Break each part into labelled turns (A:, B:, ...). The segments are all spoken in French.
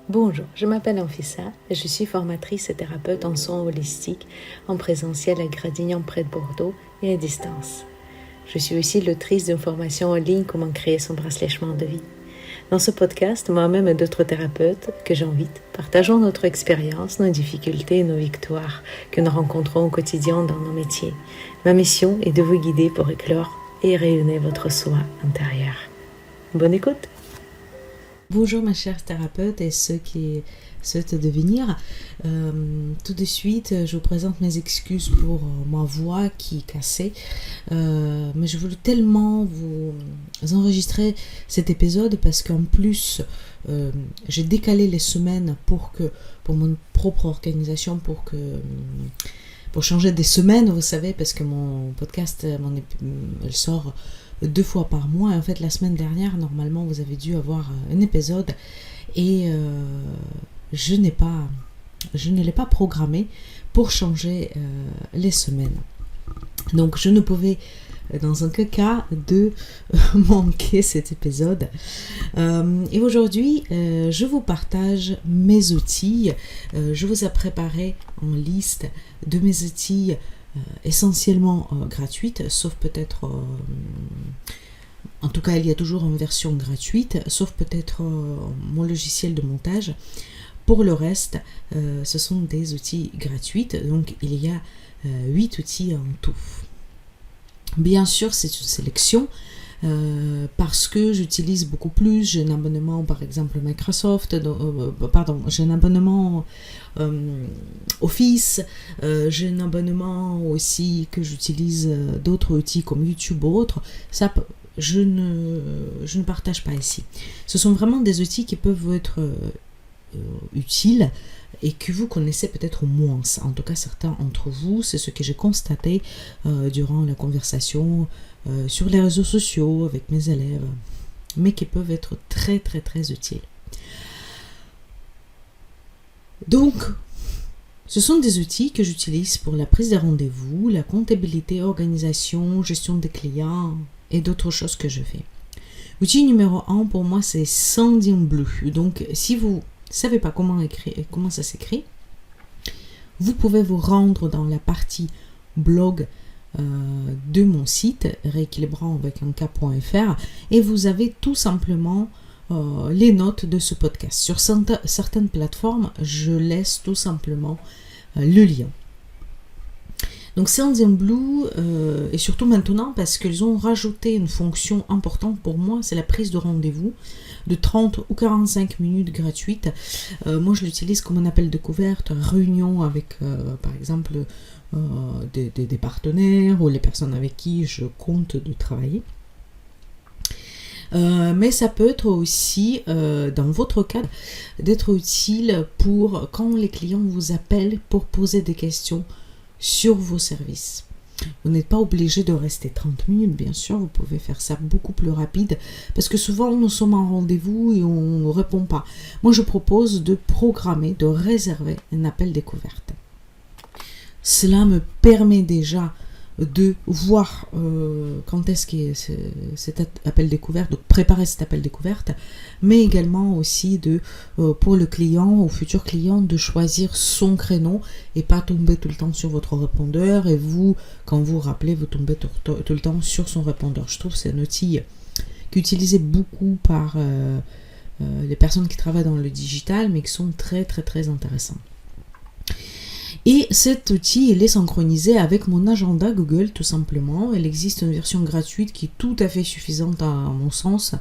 A: Bonjour, je m'appelle Anfissa et je suis formatrice et thérapeute en soins holistiques en présentiel à Gradignan près de Bordeaux et à distance. Je suis aussi l'autrice d'une formation en ligne Comment créer son bracelet chemin de vie. Dans ce podcast, moi-même et d'autres thérapeutes que j'invite, partageons notre expérience, nos difficultés et nos victoires que nous rencontrons au quotidien dans nos métiers. Ma mission est de vous guider pour éclore et rayonner votre soi intérieur. Bonne écoute! Bonjour ma chère thérapeute et ceux qui souhaitent devenir. Tout de suite, je vous présente mes excuses pour ma voix qui est cassée. Mais je voulais tellement vous enregistrer cet épisode parce qu'en plus, j'ai décalé les semaines pour mon propre organisation, pour changer des semaines, vous savez, parce que mon podcast, elle sort 2 fois par mois. Et en fait, la semaine dernière, normalement, vous avez dû avoir un épisode et je ne l'ai pas programmé pour changer les semaines. Donc, je ne pouvais, dans aucun cas, de manquer cet épisode. Et aujourd'hui, je vous partage mes outils. Je vous ai préparé en liste de mes outils essentiellement gratuite, sauf peut-être, en tout cas il y a toujours une version gratuite, sauf peut-être mon logiciel de montage. Pour le reste, ce sont des outils gratuits, donc il y a 8 outils en tout. Bien sûr, c'est une sélection, parce que j'utilise beaucoup plus. J'ai un abonnement par exemple Microsoft, j'ai un abonnement Office, j'ai un abonnement aussi que j'utilise d'autres outils comme YouTube ou autres. Ça, je ne partage pas ici. Ce sont vraiment des outils qui peuvent être utiles et que vous connaissez peut-être moins. En tout cas, certains d'entre vous, c'est ce que j'ai constaté durant la conversation sur les réseaux sociaux avec mes élèves, mais qui peuvent être très très très utiles. Donc, ce sont des outils que j'utilise pour la prise de rendez-vous, la comptabilité, organisation, gestion des clients et d'autres choses que je fais. Outil numéro 1 pour moi, c'est Sendinblue. Donc, si vous ne savez pas comment ça s'écrit, vous pouvez vous rendre dans la partie blog de mon site rééquilibrant avec un k.fr et vous avez tout simplement les notes de ce podcast. Sur certaines plateformes, je laisse tout simplement le lien. Donc Sendinblue, et surtout maintenant parce qu'ils ont rajouté une fonction importante pour moi, c'est la prise de rendez-vous de 30 ou 45 minutes gratuite. Moi je l'utilise comme un appel découverte, réunion avec par exemple des partenaires ou les personnes avec qui je compte de travailler. Mais ça peut être aussi, dans votre cas, d'être utile pour quand les clients vous appellent pour poser des questions sur vos services. Vous n'êtes pas obligé de rester 30 minutes, bien sûr, vous pouvez faire ça beaucoup plus rapide, parce que souvent nous sommes en rendez-vous et on ne répond pas. Moi je propose de programmer, de réserver un appel découverte. Cela me permet déjà de voir quand est-ce que cet appel découverte, donc préparer cet appel découverte, mais également aussi pour le client, au futur client, de choisir son créneau et pas tomber tout le temps sur votre répondeur et vous, quand vous rappelez, vous tombez tout le temps sur son répondeur. Je trouve que c'est un outil qui est utilisé beaucoup par les personnes qui travaillent dans le digital, mais qui sont très très très intéressants. Et cet outil, il est synchronisé avec mon agenda Google, tout simplement. Il existe une version gratuite qui est tout à fait suffisante à mon sens,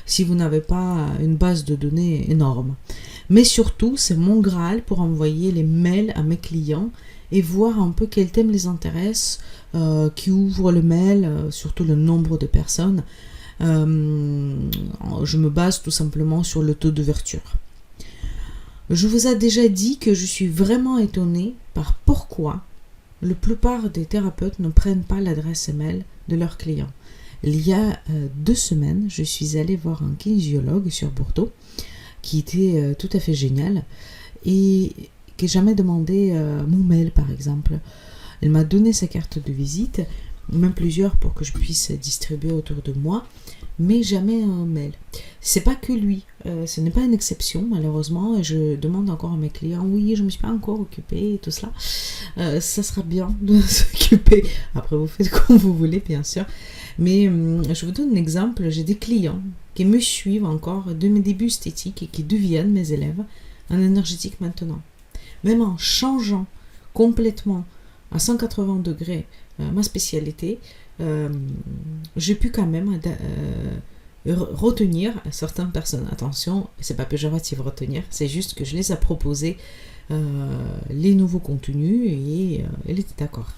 A: si vous n'avez pas une base de données énorme. Mais surtout, c'est mon Graal pour envoyer les mails à mes clients et voir un peu quel thème les intéresse, qui ouvre le mail, surtout le nombre de personnes. Je me base tout simplement sur le taux d'ouverture. Je vous ai déjà dit que je suis vraiment étonnée par pourquoi la plupart des thérapeutes ne prennent pas l'adresse email de leurs clients. Il y a 2 semaines, je suis allée voir un kinésiologue sur Bordeaux qui était tout à fait génial et qui n'a jamais demandé mon mail par exemple. Elle m'a donné sa carte de visite, même plusieurs pour que je puisse distribuer autour de moi. mais jamais un mail. C'est pas que lui, ce n'est pas une exception malheureusement, et je demande encore à mes clients, oui, je me suis pas encore occupée et tout cela. Ça sera bien de s'occuper. Après, vous faites comme vous voulez, bien sûr. Mais je vous donne un exemple. J'ai des clients qui me suivent encore de mes débuts esthétiques et qui deviennent mes élèves en énergétique maintenant. Même en changeant complètement à 180 degrés ma spécialité, j'ai pu quand même retenir certaines personnes. Attention, c'est pas péjoratif retenir, c'est juste que je les ai proposé les nouveaux contenus et elle était d'accord.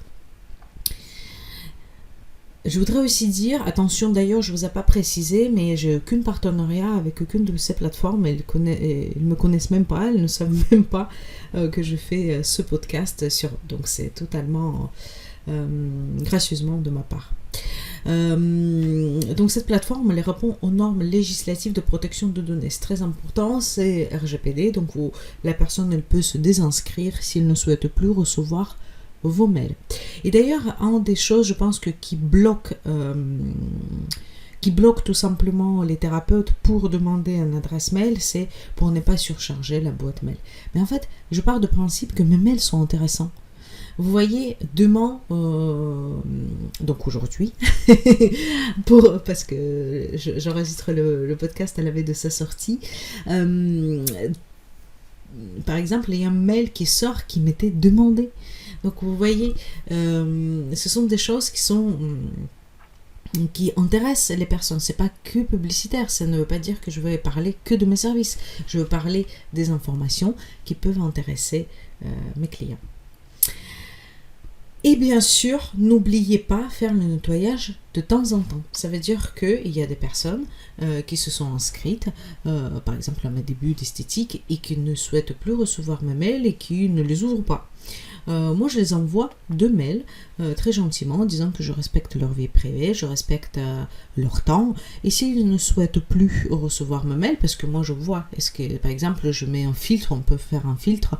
A: Je voudrais aussi dire, attention d'ailleurs, je ne vous ai pas précisé, mais j'ai aucun partenariat avec aucune de ces plateformes. Elles ne me connaissent même pas, elles ne savent même pas que je fais ce podcast. Donc c'est totalement gracieusement de ma part. Donc cette plateforme, elle répond aux normes législatives de protection de données. C'est très important, c'est RGPD, donc la personne elle peut se désinscrire s'il ne souhaite plus recevoir vos mails. Et d'ailleurs, une des choses, je pense qui bloque tout simplement les thérapeutes pour demander une adresse mail, c'est pour ne pas surcharger la boîte mail. Mais en fait, je pars du principe que mes mails sont intéressants. Vous voyez, demain, donc aujourd'hui, parce que j'enregistre le podcast à la veille de sa sortie, par exemple, il y a un mail qui sort qui m'était demandé. Donc vous voyez, ce sont des choses qui intéressent les personnes. C'est pas que publicitaire, ça ne veut pas dire que je vais parler que de mes services. Je veux parler des informations qui peuvent intéresser mes clients. Et bien sûr, n'oubliez pas faire le nettoyage de temps en temps. Ça veut dire qu'il y a des personnes qui se sont inscrites, par exemple à mes débuts d'esthétique, et qui ne souhaitent plus recevoir mes mails et qui ne les ouvrent pas. Moi, je les envoie 2 mails très gentiment, en disant que je respecte leur vie privée, je respecte leur temps. Et s'ils ne souhaitent plus recevoir mes mails, parce que moi je vois, est-ce que par exemple je mets un filtre, on peut faire un filtre,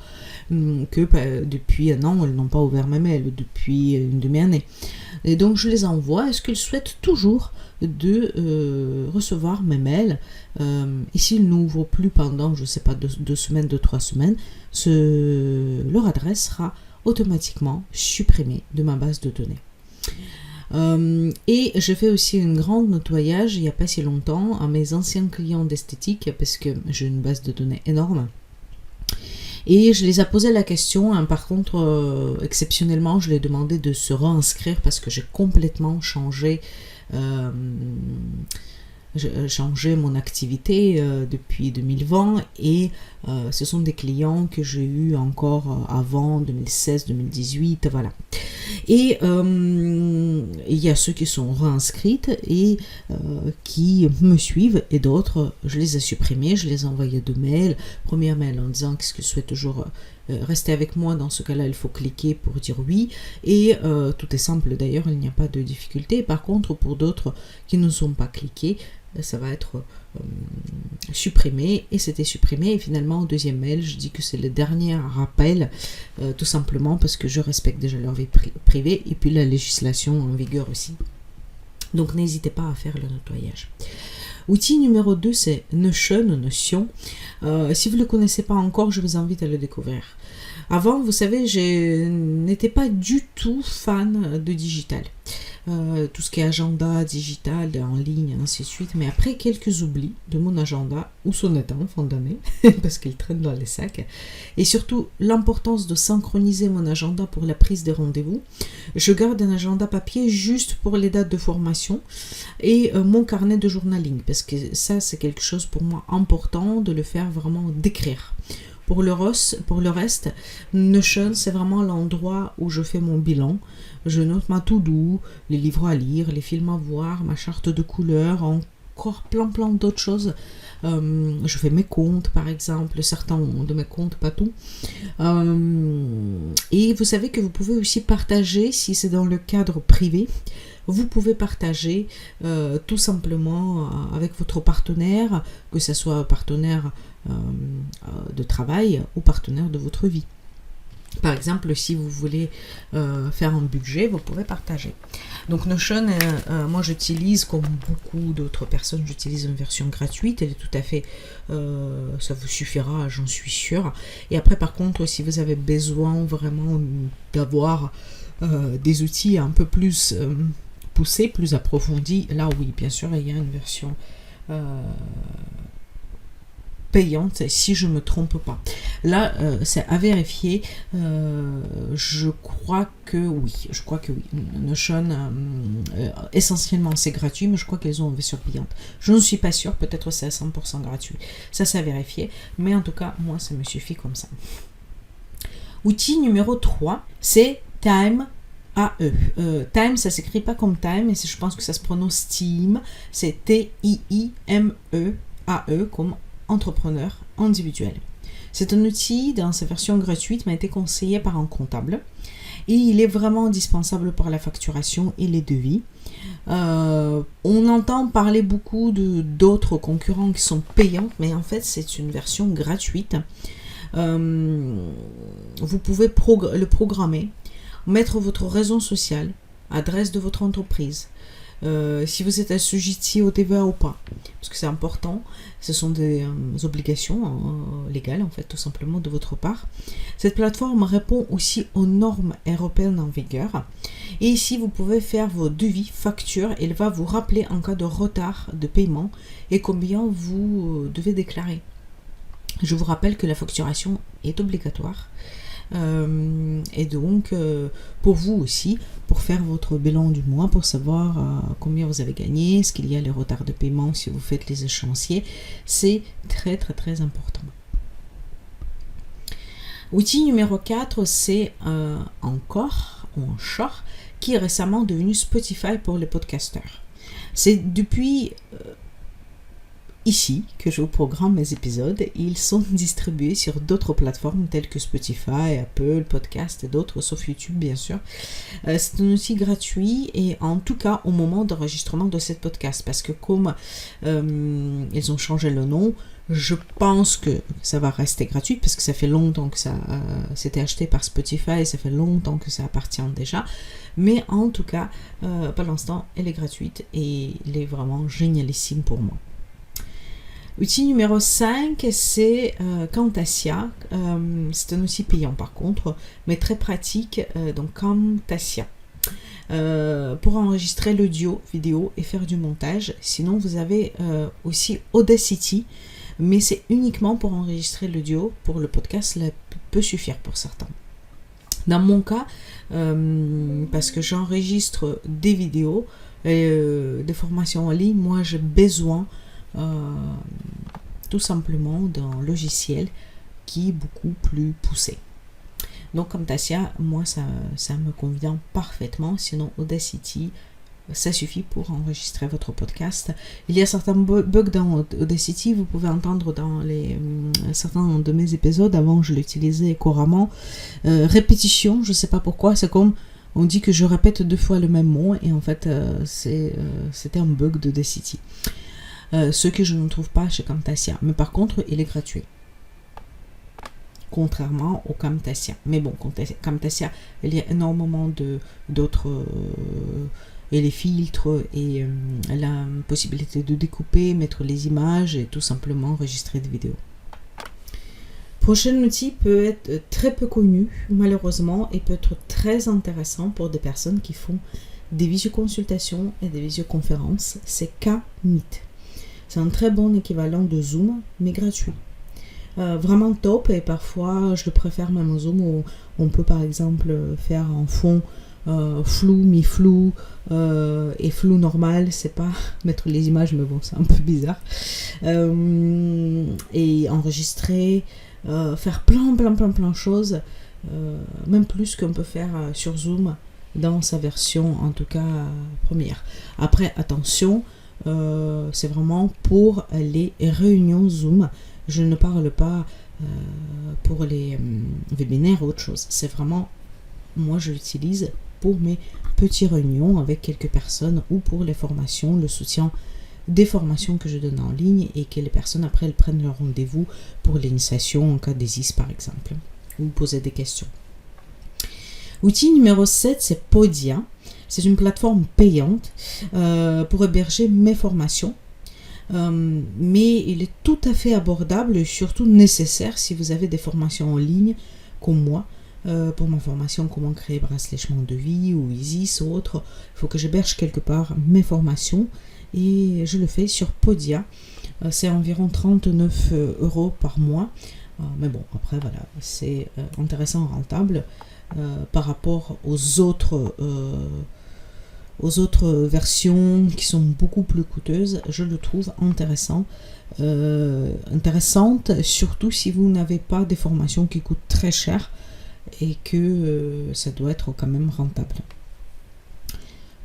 A: que depuis un an, elles n'ont pas ouvert mes mails, depuis une demi-année. Et donc je les envoie, est-ce qu'ils souhaitent toujours de recevoir mes mails, et s'ils n'ouvrent plus pendant, je ne sais pas, 2 semaines, 2-3 semaines, leur adresse sera automatiquement supprimée de ma base de données. Et je fais aussi un grand nettoyage il n'y a pas si longtemps à mes anciens clients d'esthétique, parce que j'ai une base de données énorme. Et je les ai posé la question, hein, par contre, exceptionnellement, je les ai demandé de se réinscrire parce que j'ai complètement changé mon activité depuis 2020 et ce sont des clients que j'ai eu encore avant 2016-2018, voilà. Et il y a ceux qui sont réinscrites et qui me suivent, et d'autres, je les ai supprimés, je les ai envoyés 2 mails. Premier mail en disant qu'est-ce que je souhaite toujours rester avec moi. Dans ce cas-là, il faut cliquer pour dire oui, et tout est simple d'ailleurs, il n'y a pas de difficulté. Par contre, pour d'autres qui ne sont pas cliqués, ça va être supprimé, et c'était supprimé. Et finalement, au 2e mail, je dis que c'est le dernier rappel, tout simplement parce que je respecte déjà leur vie privée et puis la législation en vigueur aussi. Donc n'hésitez pas à faire le nettoyage. Outil numéro 2, c'est Notion. Si vous ne le connaissez pas encore, je vous invite à le découvrir. Avant, vous savez, je n'étais pas du tout fan de digital. Tout ce qui est agenda digital, en ligne, ainsi de suite. Mais après quelques oublis de mon agenda, ou son état en fin d'année, parce qu'il traîne dans les sacs, et surtout l'importance de synchroniser mon agenda pour la prise des rendez-vous, je garde un agenda papier juste pour les dates de formation et mon carnet de journaling, parce que ça, c'est quelque chose pour moi important de le faire, vraiment d'écrire. Pour le reste, Notion, c'est vraiment l'endroit où je fais mon bilan. Je note ma to-do, les livres à lire, les films à voir, ma charte de couleurs, encore plein d'autres choses. Je fais mes comptes, par exemple, certains de mes comptes, pas tout. Et vous savez que vous pouvez aussi partager, si c'est dans le cadre privé, vous pouvez partager tout simplement avec votre partenaire, que ce soit partenaire de travail ou partenaire de votre vie. Par exemple, si vous voulez faire un budget, vous pouvez partager. Donc Notion, moi j'utilise, comme beaucoup d'autres personnes, j'utilise une version gratuite. Elle est tout à fait, ça vous suffira, j'en suis sûre. Et après, par contre, si vous avez besoin vraiment d'avoir des outils un peu plus poussés, plus approfondis, là oui, bien sûr, il y a une version payante, si je me trompe pas. Là, c'est à vérifier. Je crois que oui. Notion, essentiellement, c'est gratuit, mais je crois qu'ils ont une version payante. Je ne suis pas sûre. Peut-être c'est à 100% gratuit. Ça, c'est à vérifier. Mais en tout cas, moi, ça me suffit comme ça. Outil numéro 3, c'est Time. Time, ça s'écrit pas comme Time, mais je pense que ça se prononce Team. C'est T-I-I-M-E-A-E, comme entrepreneur individuel. C'est un outil, dans sa version gratuite, m'a été conseillé par un comptable et il est vraiment indispensable pour la facturation et les devis. On entend parler beaucoup d'autres concurrents qui sont payants, mais en fait c'est une version gratuite. Vous pouvez le programmer, mettre votre raison sociale, adresse de votre entreprise, si vous êtes assujetti au TVA ou pas, parce que c'est important, ce sont des obligations légales en fait, tout simplement de votre part. Cette plateforme répond aussi aux normes européennes en vigueur, et ici vous pouvez faire vos devis, factures, et elle va vous rappeler en cas de retard de paiement et combien vous devez déclarer. Je vous rappelle que la facturation est obligatoire. Et donc pour vous aussi, pour faire votre bilan du mois, pour savoir combien vous avez gagné, est-ce qu'il y a les retards de paiement si vous faites les échéanciers, c'est très très très important. Outil numéro 4, c'est Encore, qui est récemment devenu Spotify pour les podcasteurs. C'est depuis ici que je vous programme mes épisodes. Ils sont distribués sur d'autres plateformes telles que Spotify, Apple, Podcast et d'autres, sauf YouTube bien sûr. C'est un outil gratuit, et en tout cas au moment d'enregistrement de cette podcast, parce que comme ils ont changé le nom, je pense que ça va rester gratuit, parce que ça fait longtemps que ça c'était acheté par Spotify et ça fait longtemps que ça appartient déjà. Mais en tout cas, pour l'instant, elle est gratuite et elle est vraiment génialissime pour moi. Outil numéro 5, c'est Camtasia. C'est un outil payant par contre, mais très pratique. Donc Camtasia. Pour enregistrer l'audio, vidéo et faire du montage. Sinon, vous avez aussi Audacity, mais c'est uniquement pour enregistrer l'audio. Pour le podcast, cela peut suffire pour certains. Dans mon cas, parce que j'enregistre des vidéos, des formations en ligne, moi j'ai besoin tout simplement d'un logiciel qui est beaucoup plus poussé. Donc Camtasia, moi ça me convient parfaitement. Sinon Audacity, ça suffit pour enregistrer votre podcast. Il y a certains bugs dans Audacity, vous pouvez entendre dans certains de mes épisodes. Avant je l'utilisais couramment. Répétition, je ne sais pas pourquoi, c'est comme on dit que je répète 2 fois le même mot, et en fait c'était un bug d'Audacity. Ce que je ne trouve pas chez Camtasia. Mais par contre, il est gratuit. Contrairement au Camtasia. Mais bon, Camtasia, il y a énormément d'autres... et les filtres, et la possibilité de découper, mettre les images, et tout simplement enregistrer des vidéos. Prochain outil peut être très peu connu, malheureusement, et peut être très intéressant pour des personnes qui font des visioconsultations et des visioconférences. C'est K-Meet. C'est un très bon équivalent de Zoom, mais gratuit. Vraiment top, et parfois je le préfère même au Zoom, où on peut par exemple faire en fond flou, mi-flou et flou normal. C'est pas mettre les images, mais bon, c'est un peu bizarre. Et enregistrer, faire plein de choses, même plus qu'on peut faire sur Zoom dans sa version, en tout cas première. Après, attention, c'est vraiment pour les réunions Zoom. Je ne parle pas pour les webinaires ou autre chose. C'est vraiment, moi je l'utilise pour mes petites réunions avec quelques personnes, ou pour les formations, le soutien des formations que je donne en ligne, et que les personnes après elles prennent leur rendez-vous pour l'initiation en cas d'ESIS par exemple, ou poser des questions. Outil numéro 7, c'est Podia. C'est une plateforme payante pour héberger mes formations. Mais il est tout à fait abordable et surtout nécessaire si vous avez des formations en ligne comme moi. Pour ma formation comment créer bracelet chemin de vie ou Isis ou autre, il faut que j'héberge quelque part mes formations et je le fais sur Podia. C'est environ 39 € par mois. Mais bon, après voilà, c'est intéressant, rentable par rapport aux autres versions qui sont beaucoup plus coûteuses. Je le trouve intéressante, surtout si vous n'avez pas des formations qui coûtent très cher et que ça doit être quand même rentable.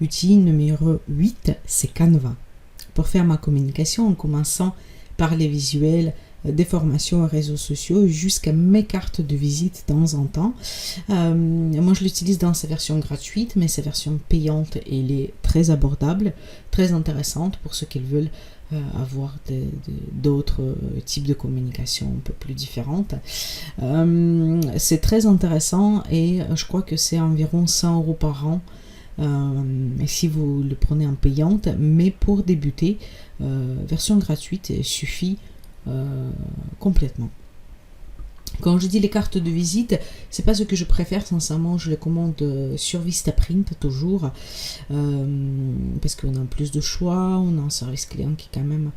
A: Outil numéro 8, c'est Canva. Pour faire ma communication en commençant par les visuels, des formations aux réseaux sociaux jusqu'à mes cartes de visite de temps en temps. Moi je l'utilise dans sa version gratuite, mais sa version payante, elle est très abordable, très intéressante pour ceux qui veulent avoir d'autres types de communication un peu plus différentes. C'est très intéressant et je crois que c'est environ 100 € par an si vous le prenez en payante, mais pour débuter, version gratuite suffit complètement. Quand je dis les cartes de visite, c'est pas ce que je préfère, sincèrement, je les commande sur Vistaprint toujours, parce qu'on a plus de choix, on a un service client qui est quand même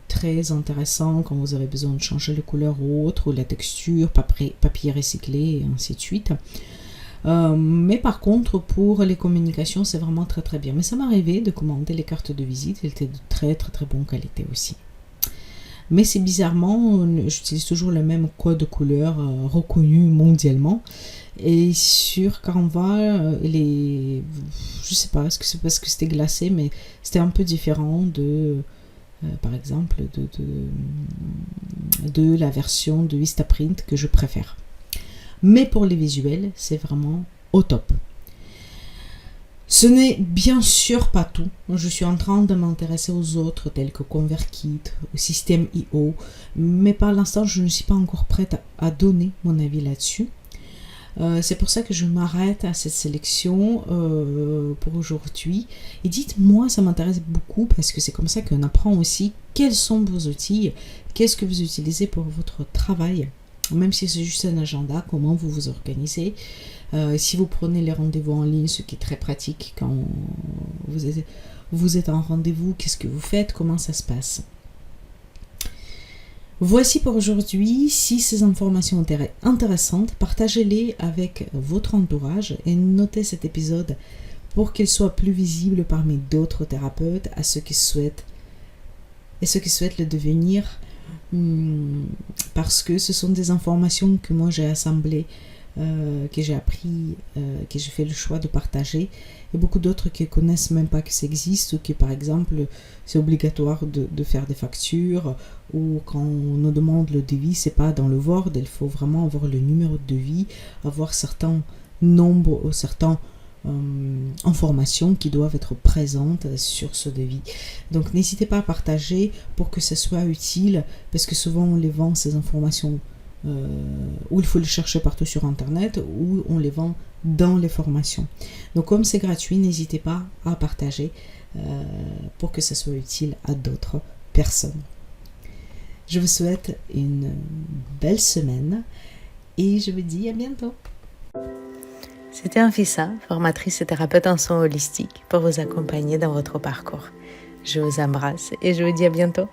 A: très intéressant quand vous avez besoin de changer les couleurs ou autre, ou la texture, papier recyclé et ainsi de suite. Mais par contre, pour les communications, c'est vraiment très très bien. Mais ça m'est arrivé de commander les cartes de visite, elles étaient de très très très bonne qualité aussi. Mais c'est bizarrement, j'utilise toujours le même code couleur reconnu mondialement. Et sur Canva, je sais pas, est-ce que c'est parce que c'était glacé, mais c'était un peu différent par exemple, de la version de Vistaprint que je préfère. Mais pour les visuels, c'est vraiment au top. Ce n'est bien sûr pas tout. Je suis en train de m'intéresser aux autres, tels que ConvertKit, au système IO, mais par l'instant, je ne suis pas encore prête à donner mon avis là-dessus. C'est pour ça que je m'arrête à cette sélection pour aujourd'hui. Et dites-moi, ça m'intéresse beaucoup parce que c'est comme ça qu'on apprend aussi quels sont vos outils, qu'est-ce que vous utilisez pour votre travail. Même si c'est juste un agenda, comment vous vous organisez. Si vous prenez les rendez-vous en ligne, ce qui est très pratique quand vous êtes en rendez-vous, qu'est-ce que vous faites, comment ça se passe. Voici pour aujourd'hui. Si ces informations sont intéressantes, partagez-les avec votre entourage et notez cet épisode pour qu'il soit plus visible parmi d'autres thérapeutes à ceux qui souhaitent le devenir. Parce que ce sont des informations que moi j'ai assemblées, que j'ai appris, que j'ai fait le choix de partager, et beaucoup d'autres qui ne connaissent même pas que ça existe, ou que par exemple c'est obligatoire de faire des factures, ou quand on nous demande le devis, c'est pas dans le Word, il faut vraiment avoir le numéro de devis, avoir certains nombres ou certains informations qui doivent être présentes sur ce devis. Donc n'hésitez pas à partager pour que ce soit utile, parce que souvent on les vend ces informations où il faut les chercher partout sur internet, ou on les vend dans les formations. Donc comme c'est gratuit, n'hésitez pas à partager pour que ce soit utile à d'autres personnes. Je vous souhaite une belle semaine et je vous dis à bientôt.
B: C'était Anfissa, formatrice et thérapeute en soins holistiques, pour vous accompagner dans votre parcours. Je vous embrasse et je vous dis à bientôt.